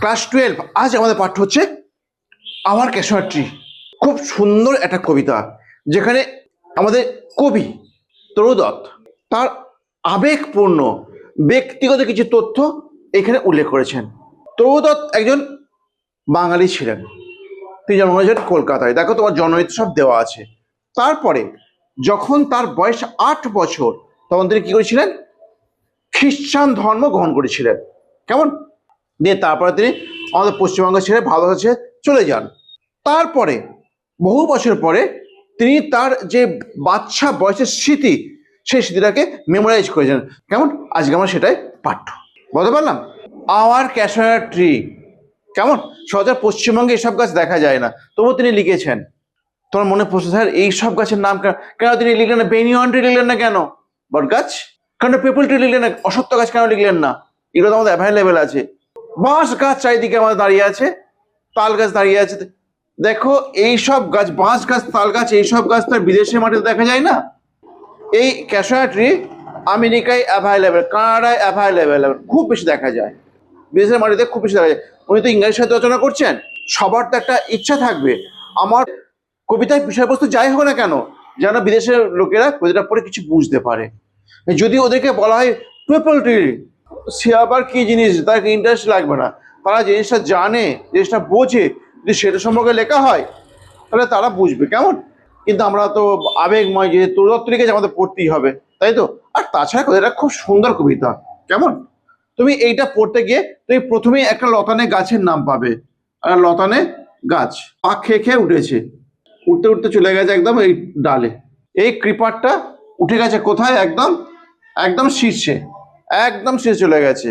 Class 12 আজ আমাদের পাঠ্য হচ্ছে আওয়ার ক্যাশনার ট্রি। খুব সুন্দর একটা কবিতা, যেখানে আমাদের কবি তরুদত্ত তার আবেগপূর্ণ ব্যক্তিগত কিছু তথ্য এখানে উল্লেখ করেছেন। তরুদত্ত একজন বাঙালি ছিলেন, তিনি জন্ম হয়েছেন কলকাতায়। দেখো তোমার জন্মমৃত্যু সব দেওয়া আছে। তারপরে যখন তার বয়স 8 বছর, তখন তিনি কি করেছিলেন? খ্রিস্টান ধর্ম গ্রহণ করেছিলেন। কেমন দিয়ে তারপরে তিনি আমাদের পশ্চিমবঙ্গ ছেড়ে ভারতবর্ষে চলে যান। তারপরে বহু বছর পরে তিনি তার যে বাচ্চা বয়সের স্মৃতি, সেই স্মৃতিটাকে মেমোরাইজ করেছেন। কেমন আজকে আমরা সেটাই পাঠ্য বলতে পারলাম। Our casuarina tree. কেমন সহজে পশ্চিমবঙ্গে এসব গাছ দেখা যায় না, তবুও তিনি লিখেছেন। তোমার মনে প্রশ্ন, স্যার এই সব গাছের নাম কেন তিনি লিখলেন না? বেনিয়ান ট্রি লিখলেন না কেন? বট গাছ কেন? পিপল ট্রি লিখলেন না? অসত্য গাছ কেন লিখলেন না? এগুলো তো আমাদের অ্যাভেলেবেল আছে। বাঁশ গাছ চারিদিকে আমাদের দাঁড়িয়ে আছে, তাল গাছ দাঁড়িয়ে আছে। দেখো এইসব গাছ, বাঁশ গাছ, তাল গাছ, এইসব গাছ তো বিদেশের মাটিতে দেখা যায় না। এই ক্যাশনার ট্রি আমেরিকায় অ্যাভেলেবেল, কানাডায় অ্যাভেলেবেল, খুব বেশি দেখা যায়। বিদেশের মাটিতে খুব বেশি দেখা যায়। উনি তো ইংরেজির সাথে রচনা করছেন, সবার তো একটা ইচ্ছা থাকবে আমার কবিতার বিষয়বস্তু যাই হোক না কেন, যেন বিদেশের লোকেরা কবিতাটা পড়ে কিছু বুঝতে পারে। যদি ওদেরকে বলা হয় পিপল ট্রি, সে আবার কি জিনিস, তার ইন্টারেস্ট লাগবে না। তারা জিনিসটা জানে, জিনিসটা বোঝে, যদি সেটা সম্পর্কে লেখা হয় তাহলে তারা বুঝবে। কেমন কিন্তু আমরা তো আবেগময়, যে তরুদত্ত লিখেছে আমাদের পড়তেই হবে, তাই তো। আর তাছাড়া এটা খুব সুন্দর কবিতা। কেমন তুমি এইটা পড়তে গিয়ে তুমি প্রথমেই একটা লতানে গাছের নাম পাবে। আর লতানে গাছ পাক খেয়ে খেয়ে উঠেছে, উঠতে উঠতে চলে গেছে একদম এই ডালে। এই ক্রিপারটা উঠে গেছে কোথায়? একদম একদম শীর্ষে, একদম শীর্ষে চলে গেছে।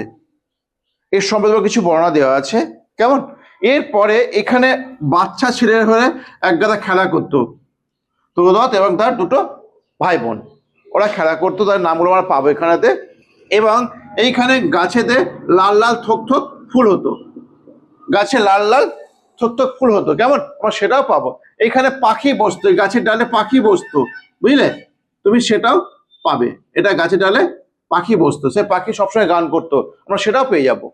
এর সম্পর্কে কিছু বর্ণনা দেওয়া আছে। কেমন এরপরে এখানে বাচ্চা ছেলে হয়ে এক গাদা খেলা করতো তরুদত্ত এবং তার দুটো ভাই বোন। ওরা খেলা করতো, তার নামগুলো আমরা পাবো এখানেতে। এবং এইখানে গাছেতে লাল লাল থোক থোক ফুল হতো, গাছে লাল লাল থোক থোক ফুল হতো। কেমন আমরা সেটাও পাবো। এইখানে পাখি বসতো, গাছের ডালে পাখি বসতো, বুঝলে? তুমি সেটাও পাবে। এটা গাছের ডালে পাখি বসতো, সে পাখি সবসময় গান করতো, আমরা সেটাও পেয়ে যাবো।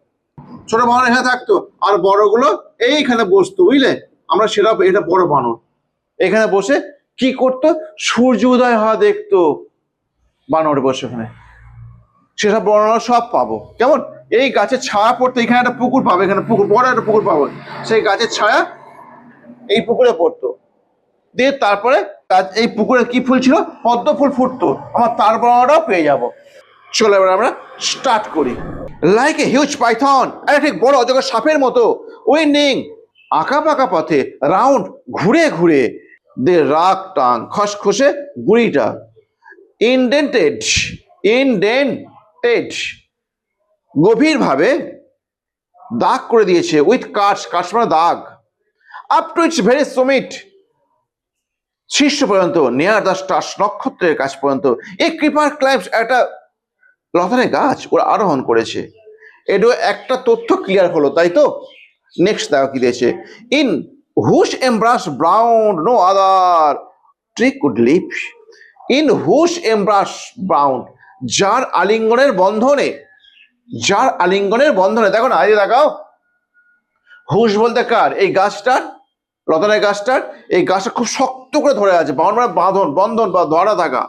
ছোট বানর এখানে থাকতো, আর বড়গুলো এইখানে বসতো, বুঝলে? আমরা সেটাও, এটা বড় বানর এখানে বসে কি করতো? সূর্য উদয় হওয়া দেখতো বানর বসে ওখানে। সেসব বর্ণনা সব পাবো। কেমন এই গাছের ছায়া পড়তো, এখানে একটা পুকুর পাবে, এখানে পুকুর, বড় একটা পুকুর পাবো, সেই গাছের ছায়া এই পুকুরে পড়তো। দিয়ে তারপরে এই পুকুরে কি ফুল ছিল? পদ্ম ফুল ফুটতো, আমার তার বর্ণনাটাও পেয়ে যাবো। চলো এবার আমরা স্টার্ট করি। লাইক এ হিউজ পাইথন, আরে ঠিক বড় অজগর সাপের মতো, উইন্ডিং আঁকা পাকা পথে, রাউন্ড ঘুরে ঘুরে, দে রাগ টাং খসখসে গুড়িটা, ইনডেন্টেড ইনডেন্টেড গভীরভাবে দাগ করে দিয়েছে, উইথ কাটস, কাটস মানে দাগ, up to its very Sumith, শীর্ষ পর্যন্ত, নিয়ার দ্য স্টার্স, নক্ষত্রের কাছ পর্যন্ত। এই ক্রিপার ক্লাইম্বস, একটা লতানে গাছ ওরা আরোহণ করেছে। এটা একটা তথ্য ক্লিয়ার হলো, তাই তো। নেক্সট দেখো কি দিয়েছে। In whose embrace brown no other tree could live, in whose embrace brown, যার আলিঙ্গনের বন্ধনে, যার আলিঙ্গনের বন্ধনে। দেখো না, এই দেখাও, হুশ বলতে কার? এই গাছটার, লতানের গাছটার। এই গাছটা খুব শক্ত করে ধরে আছে, বাঁধন, বন্ধন বা ধরা থাকা।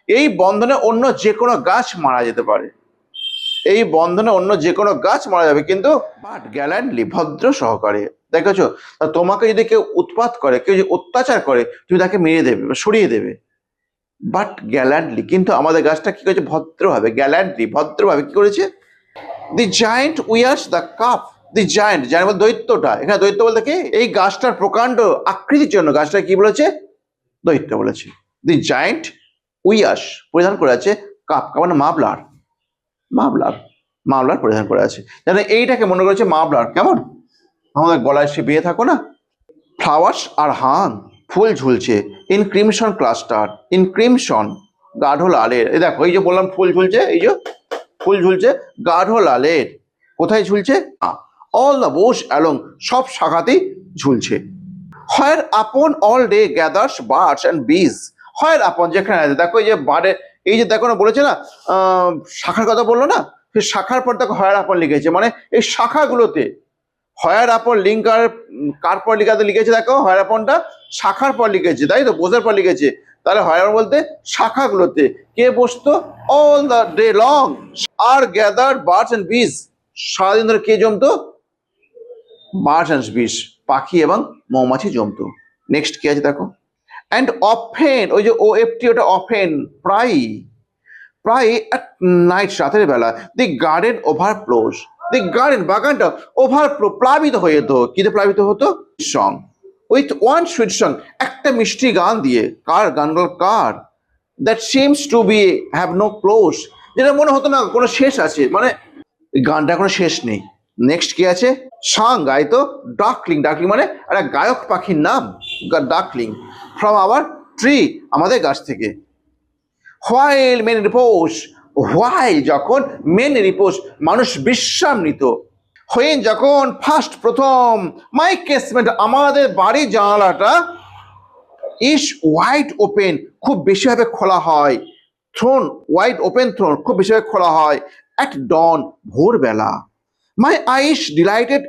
এই বন্ধনে অন্য যে কোনো গাছ মারা যেতে পারে, এই বন্ধনে অন্য যে কোনো গাছ মারা যাবে, কিন্তু বাট গ্যাল্যান্টলি, ভদ্র সহকারে। দেখেছো, তোমাকে যদি কেউ উৎপাত করে, কেউ যদি অত্যাচার করে, তুমি তাকে মেরে দেবে বা সরিয়ে দেবে, বাট গ্যাল্যান্টলি। কিন্তু আমাদের গাছটা কি করেছে? ভদ্রভাবে, গ্যাল্যান্টলি, ভদ্রভাবে কি করেছে? The giant wears the cup, the giant, giant বলতে দৈত্যটা। এখানে দৈত্য বলতে কি? এই গাছটার প্রকাণ্ড আকৃতির জন্য গাছটা কি বলেছে? দৈত্য বলেছে। দি জায়েন্ট উইয়ার্স, পরিধান করে আছে কাপ, মানে মাফলার, মাফলার, মাফলার পরিধান করে আছে। জানে এইটাকে মনে করেছে মাফলার। কেমন আমাদের গলায় সে বিয়ে থাকো না। ফ্লাওয়ার্স আর হাং, ফুল ঝুলছে, ইন ক্রিমশন ক্লাস্টার, ইন ক্রিমশন, গাঢ় লালের। এই দেখো, এই যে বললাম ফুল ঝুলছে, এই যে ফুল ঝুলছে গাঢ় লালের। কোথায় ঝুলছে? অল দ্য বুশ অ্যালং, সব শাখাতেই ঝুলছে। হোয়ার আপন all day gathers birds and বিজ, হোয়ার আপন, যেখানে আছে। দেখো এই যে বার্ডে, এই যে দেখো না, বলেছে না শাখার কথা বললো না, সেই শাখার পর দেখো হোয়ার আপন লিখেছে, মানে এই শাখাগুলোতে। হয়ার আপন লিঙ্কার কার পর লিখাতে লিখেছে দেখো, হয়ার আপনটা শাখার পর লিখেছে, তাই তো, বোঝার পর লিখেছে। তাহলে হয়ার বলতে শাখাগুলোতে কে বসতো? All the day long are gather birds and bees, সারাদিন ধরে কে জমতো? বার্ডস এন্ড বিজ, পাখি এবং মৌমাছি জমতো। নেক্সট কি আছে দেখো, অ্যান্ড অফেন, ওই যে ও এফ টি, ওটা অফেন, প্রায়, প্রায় অ্যাট নাইট, রাতের বেলা, the garden overflows, the garden, বাগানটা ওভারফ্লো, প্লাবিত হয়ে যেত। কিতে প্লাবিত হতো? Song, with one sweet song, একটা মিষ্টি গান দিয়ে। কার গানগুলো? কার? That seems to be have no close, যেটা মনে হতো না কোনো শেষ আছে, মানে গানটা কোনো শেষ নেই। নেক্সট কি আছে? সাং, গাইতো ডাকলিং, ডাকলিং মানে একটা গায়ক পাখির নাম, ডাকলিং, ফ্রম আওয়ার ট্রি, আমাদের গাছ থেকে। হোয়াইল মেন রিপোজ, হোয়াইল যখন, মেন রিপোজ মানুষ বিশ্রাম নিত, হোয়েন যখন, ফার্স্ট প্রথম, মাই কেসমেন্ট আমাদের বাড়ির জানালাটা, ইস ওয়াইড ওপেন খুব বেশিভাবে খোলা হয়, থ্রোন ওয়াইড ওপেন, থ্রোন খুব বেশিভাবে খোলা হয়, অ্যাট ডন ভোরবেলা, মাই আইস ডিলাইটেড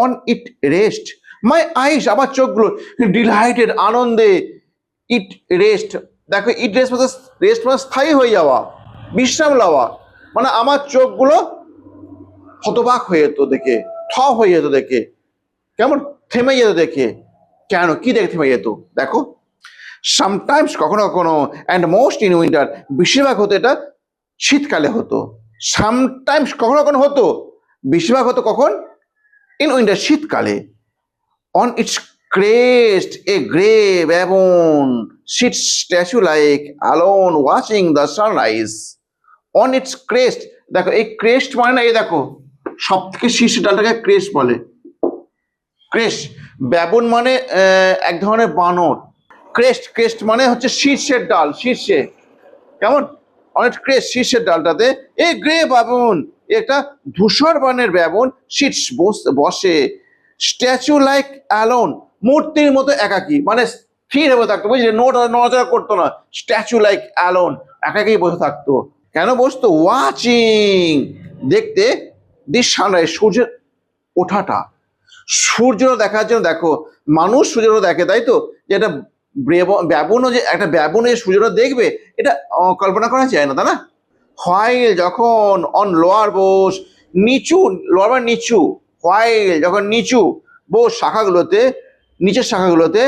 অন ইট রেস্ট, মাই আইস আমার চোখগুলো ডিলাইটেড আনন্দে, ইট রেস্ট, দেখো ইট রেস্ট মানে, রেস্ট মানে স্থায়ী হয়ে যাওয়া, বিশ্রাম লওয়া, মানে আমার চোখগুলো হতবাক হয়ে যেত দেখে, হয়ে যেত দেখে, কেমন থেমে যেত দেখে। কেন, কি দেখে থেমে যেত? দেখো, সামটাইমস কখনো কখনো, অ্যান্ড মোস্ট ইন উইন্টার, বেশিরভাগ হতো এটা শীতকালে হতো। সামটাইমস কখনো কখনো হতো, বেশিরভাগ হতো কখন? ইন উইন্টার, শীতকালে। On its crest a grey baboon sit statue like alone watching the sunrise. On its crest, দেখো এই ক্রেস্ট মানে না, এই দেখো সব থেকে শীর্ষ ডালটাকে ক্রেস্ট বলে। ক্রেস্ট, ব্যাবন মানে এক ধরনের বানর। ক্রেস্ট, ক্রেস্ট মানে হচ্ছে শীর্ষের ডাল, শীর্ষে, কেমন? অনেক ক্রেস্ট, শীর্ষের ডালটাতে এই গ্রে বাবন, একটা ধূসর বর্ণের ব্যাবন, শীর্ষ বসে, স্ট্যাচু লাইক অ্যালোন, মূর্তির মতো একাকী, মানে স্থির হয়ে থাকতো, বুঝলি, নড়াচড়া করতো না, স্ট্যাচু লাইক অ্যালোন, একাকী বসে থাকতো। কেন বসতো? ওয়াচিং, দেখতে, দি সানরাইজ, সূর্যের ওঠাটা, সূর্য দেখার জন্য। দেখো মানুষ সূর্য দেখে, তাই তো, যে এটা ব্যাবনও, যে একটা ব্যাবনে সূর্যটা দেখবে, এটা কল্পনা করা যায় না, তাই না? হোয়াইল যখন, অন লোয়ার বোস, নিচু, লোয়ার মানে নিচু, হোয়াইল যখন নিচু, বোস শাখাগুলোতে, নিচের শাখাগুলোতে,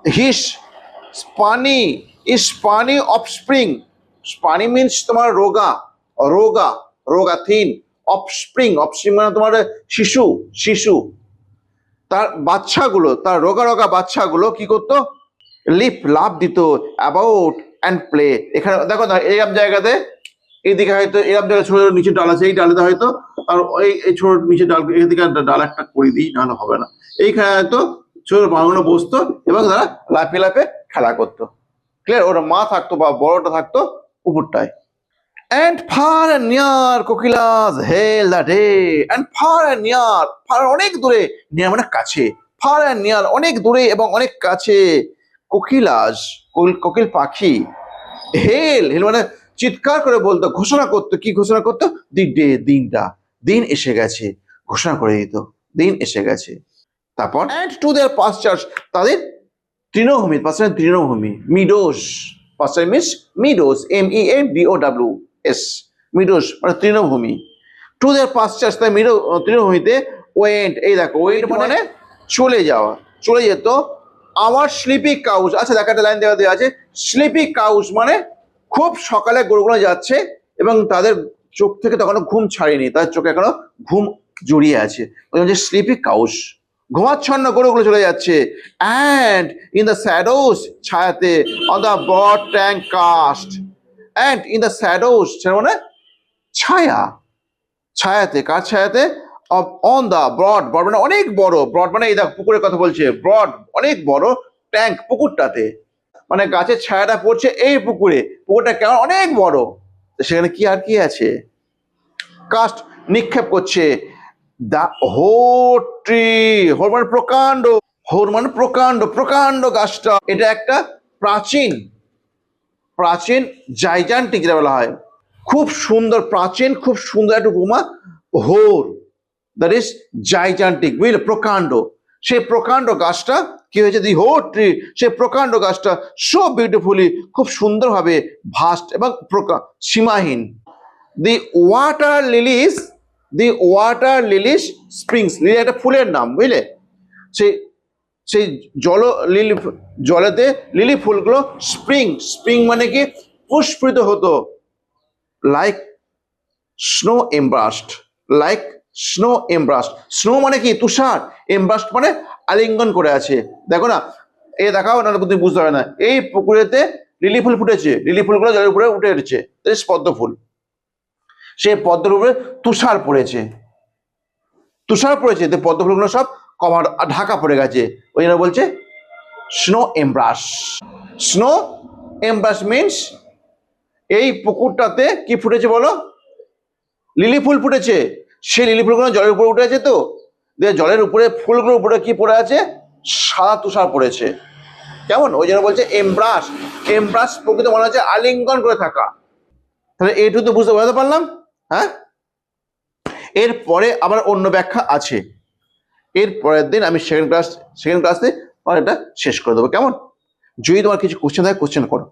হিস স্পানি, স্পানি অফস্প্রিং, স্পানি মিনস তোমার রোগা, রোগা, রোগা থিন, অফস্প্রিং, অফস্প্রিং মানে তোমার শিশু, শিশু, তার বাচ্চাগুলো, তার রোগা রোগা বাচ্চাগুলো কি করতো? লিপ, লাভ দিত, অ্যাবাউট অ্যান্ড প্লে। এখানে দেখো না, এইরকম জায়গাতে, এইদিকে হয়তো এরকম জায়গায় ছোট নিচে ডাল আছে, এই ডালেতে হয়তো, আর এই ছোট নিচে ডাল, এদিকে ডাল একটা করে দিই, নাহলে হবে না। এইখানে হয়তো ছোট বাংলা বসতো এবং তারা লাফে লাফে খেলা করতো। ক্লিয়ার? ওরা মা থাকতো বা বড়টা থাকতো উপরটায়। And far and near কোকিলাস hail the day, and far and near, far অনেক দূরে, near মানে কাছে, far and near অনেক দূরে এবং অনেক কাছে, কোকিলাস কোকিল পাখি, হেল, হেল মানে চিৎকার করে বলতো, ঘোষণা করতো, কি ঘোষণা করতো? দি ডে, দিনটা, দিন এসে গেছে, ঘোষণা করে দিত, দিন এসে গেছে। তারপর অ্যান্ড টু দেয়ার পাস্টার্স, তাদের তৃণভূমি, পাস্টার তৃণভূমি, Meadows, পাস্টার means Meadows, MEADOWS, Meadows মানে তৃণভূমি। টু দেয়ার পাস্টার্স, তাই তৃণভূমিতে, ওয়েন্ট, এই দেখো ওয়েন্ট মানে চলে যাওয়া, চলে যেত। আমার স্লিপি কাউস, আচ্ছা দেখো একটা লাইন দেওয়া আছে, স্লিপি কাউস মানে খুব সকালে গরুগুলো যাচ্ছে এবং তাদের চোখ থেকে তখনও ঘুম ছাড়েনি, তাদের চোখে এখনো ঘুম জড়িয়ে আছে, ওই যে স্লিপি কাউস, ঘুমাচ্ছন্ন গরুগুলো চলে যাচ্ছে। অ্যান্ড ইন দ্য শ্যাডোস, ছায়াতে, on the broad tank cast, and in the shadows মানে ছায়া, ছায়াতে, কার ছায়াতে? অন দ্য ব্রড, ব্রড মানে অনেক বড়, ব্রড মানে এই দেখ পুকুরের কথা বলছে, ব্রড অনেক বড়, ট্যাঙ্ক পুকুরটাতে, মানে গাছের ছায়াটা পড়ছে এই পুকুরে, পুকুরটা কেমন অনেক বড়, সেখানে কি আর কি আছে? কাস্ট নিক্ষেপ করছে, দা হোর ট্রি, হোর মানে প্রকাণ্ড, হোর মানে প্রকাণ্ড, প্রকাণ্ড গাছটা, এটা একটা প্রাচীন, প্রাচীন জাইজান্টিক যেটা বলা হয়, খুব সুন্দর প্রাচীন, খুব সুন্দর একটা উপমা, হোর, দ্যাট ইজ জাইজান্টিক, বুঝলে, প্রকাণ্ড। সেই প্রকাণ্ড গাছটা কি হয়েছে, দি হোল ট্রি, সেই প্রকাণ্ড গাছটা সো বিউটিফুলি, খুব সুন্দরভাবে ভাস্ট এবং সীমাহীন। The water Lily's, the water Lily's springs, lily একটা ফুলের নাম, বুঝলে, সেই সেই লিলি, জলেতে লিলি ফুলগুলো স্প্রিং, স্প্রিং মানে কি পুষ্পিত হতো, like snow embraced, like snow embraced. Snow মানে কি তুষার, এমব্রাস্ট মানে আলিঙ্গন করে আছে। দেখো না, এই দেখাও না, তুমি বুঝতে পারবে না। এই পুকুরেতে লিলি ফুল ফুটেছে, লিলি ফুলগুলো জলের উপরে উঠে এসেছে, পদ্ম ফুল। সেই পদ্মের উপরে তুষার পড়েছে, তুষার পড়েছে, পদ্ম ফুলগুলো সব কভার, ঢাকা পড়ে গেছে, ওই জন্য বলছে স্নো এমব্রাশ। স্নো এমব্রাশ মিনস এই পুকুরটাতে কি ফুটেছে বলো, লিলি ফুল ফুটেছে। সেই লিলি ফুলগুলো জলের উপরে উঠে আছে, তো জলের উপরে ফুলগুলোর উপরে কি পড়ে আছে, সাদা তুষার পড়েছে, কেমন, ওই জন্য বলছে এমব্রাশ। এমব্রাশ প্রকৃত মনে হচ্ছে আলিঙ্গন করে থাকা। তাহলে এইটুকু তো বুঝতে পারলাম, হ্যাঁ। এরপরে আবার অন্য ব্যাখ্যা আছে, এর পরের দিন আমি সেকেন্ড ক্লাসে এটা শেষ করে দেবো, কেমন। যদি তোমার কিছু কোশ্চেন থাকে, কোশ্চেন করো।